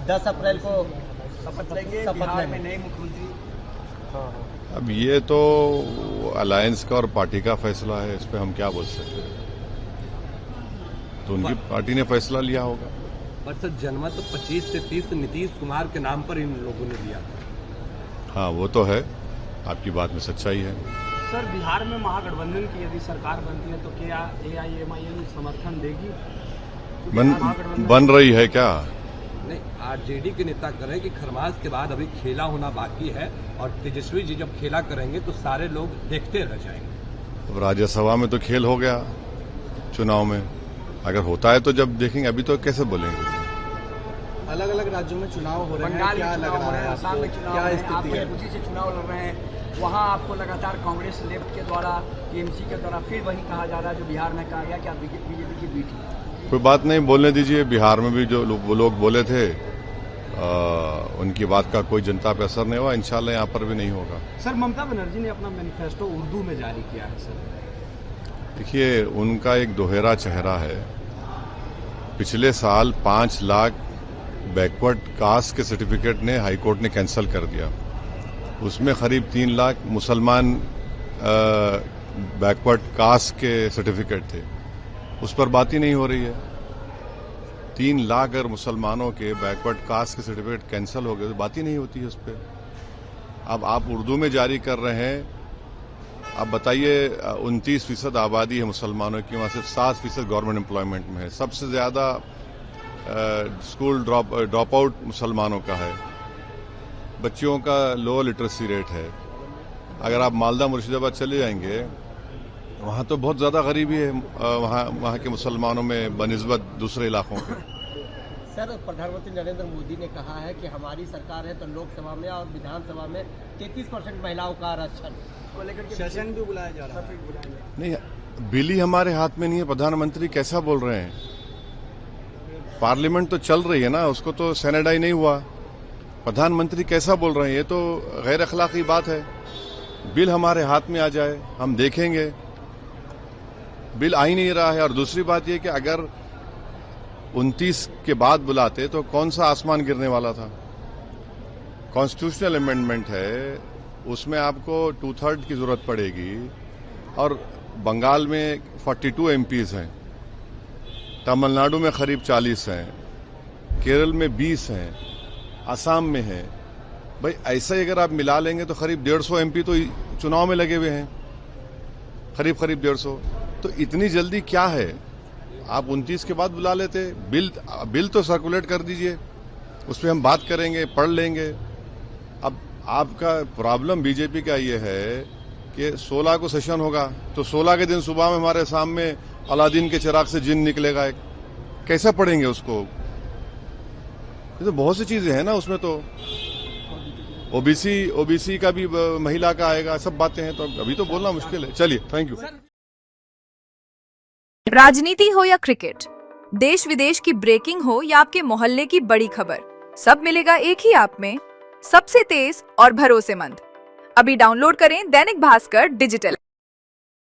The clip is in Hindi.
10 अप्रैल को शपथ लेंगे बिहार में नए मुख्यमंत्री। अब ये तो अलायंस का और पार्टी का फैसला है, इस पर हम क्या बोल सकते हैं। तो उनकी पार्टी ने फैसला लिया होगा। पर सर जनमत तो 25 से 30 नीतीश कुमार के नाम पर इन लोगों ने दिया। हाँ वो तो है, आपकी बात में सच्चाई है। सर बिहार में महागठबंधन की यदि सरकार बनती है तो क्या AIMIM समर्थन देगी? बन रही है क्या? नहीं, आरजेडी के नेता कह रहे हैं कि खरमास के बाद अभी खेला होना बाकी है और तेजस्वी जी जब खेला करेंगे तो सारे लोग देखते रह जाएंगे। अब राज्यसभा में तो खेल हो गया, चुनाव में अगर होता है तो जब देखेंगे, अभी तो कैसे बोलेंगे। अलग अलग राज्यों में चुनाव हो रहे हैं, क्या लग रहा है आसाम में चुनाव क्या है, स्थिति आप है? उसी से चुनाव लड़ रहे हैं, वहाँ आपको लगातार कांग्रेस लेफ्ट के द्वारा TMC के द्वारा फिर वही कहा जा रहा है जो बिहार में कहा गया कि आप बीजेपी की बी टीम। कोई बात नहीं, बोलने दीजिए। बिहार में भी जो वो लोग बोले थे उनकी बात का कोई जनता पे असर नहीं हुआ, इंशाल्लाह यहाँ पर भी नहीं होगा। सर ममता बनर्जी ने अपना मैनिफेस्टो उर्दू में जारी किया है सर। देखिए, उनका एक दोहरा चेहरा है। पिछले साल 5 लाख बैकवर्ड कास्ट के सर्टिफिकेट ने हाईकोर्ट ने कैंसिल कर दिया। उसमें करीब 3 लाख मुसलमान बैकवर्ड कास्ट के सर्टिफिकेट थे, उस पर बात ही नहीं हो रही है। 3 लाख अगर मुसलमानों के बैकवर्ड कास्ट के सर्टिफिकेट कैंसिल हो गए तो बात ही नहीं होती है उस पर। अब आप उर्दू में जारी कर रहे हैं। अब बताइए, 29% आबादी है मुसलमानों की, वहाँ सिर्फ 7% गवर्नमेंट एम्प्लॉयमेंट में है। सबसे ज्यादा स्कूल ड्रॉप आउट मुसलमानों का है। बच्चियों का लो लिटरेसी रेट है। अगर आप मालदा मुर्शिदाबाद चले जाएंगे, वहाँ तो बहुत ज्यादा गरीबी है वहाँ के मुसलमानों में बनिस्बत दूसरे इलाकों के। सर प्रधानमंत्री नरेंद्र मोदी ने कहा है कि हमारी सरकार है तो लोकसभा में और विधानसभा में 33% महिलाओं का आरक्षण को लेकर सेशन भी बुलाया जा रहा है। नहीं, बिल ही हमारे हाथ में नहीं है। प्रधानमंत्री कैसा बोल रहे हैं? पार्लियामेंट तो चल रही है ना, उसको तो सेनेडाई नहीं हुआ। प्रधानमंत्री कैसा बोल रहे हैं? ये तो गैर अखलाकी बात है। बिल हमारे हाथ में आ जाए, हम देखेंगे। बिल आ ही नहीं रहा है। और दूसरी बात यह कि अगर 29 के बाद बुलाते तो कौन सा आसमान गिरने वाला था? कॉन्स्टिट्यूशनल अमेंडमेंट है, उसमें आपको 2/3 की जरूरत पड़ेगी। और बंगाल में 42 MPs हैं, तमिलनाडु में करीब 40 हैं, केरल में 20 हैं, असम में है। भाई ऐसा ही अगर आप मिला लेंगे तो करीब 150 MP तो चुनाव में लगे हुए हैं, करीब 150। तो इतनी जल्दी क्या है? आप 29 के बाद बुला लेते। बिल तो सर्कुलेट कर दीजिए, उस पर हम बात करेंगे, पढ़ लेंगे। अब आपका प्रॉब्लम बीजेपी का ये है कि 16 को सेशन होगा तो 16 के दिन सुबह में हमारे सामने अलादीन के चिराग से जिन निकलेगा एक, कैसे पढ़ेंगे उसको? ये तो बहुत सी चीजें हैं ना उसमें। तो ओबीसी का भी महिला का आएगा, सब बातें हैं। तो अभी तो बोलना मुश्किल है। चलिए, थैंक यू। राजनीति हो या क्रिकेट, देश विदेश की ब्रेकिंग हो या आपके मोहल्ले की बड़ी खबर, सब मिलेगा एक ही ऐप में, सबसे तेज और भरोसेमंद। अभी डाउनलोड करें दैनिक भास्कर डिजिटल।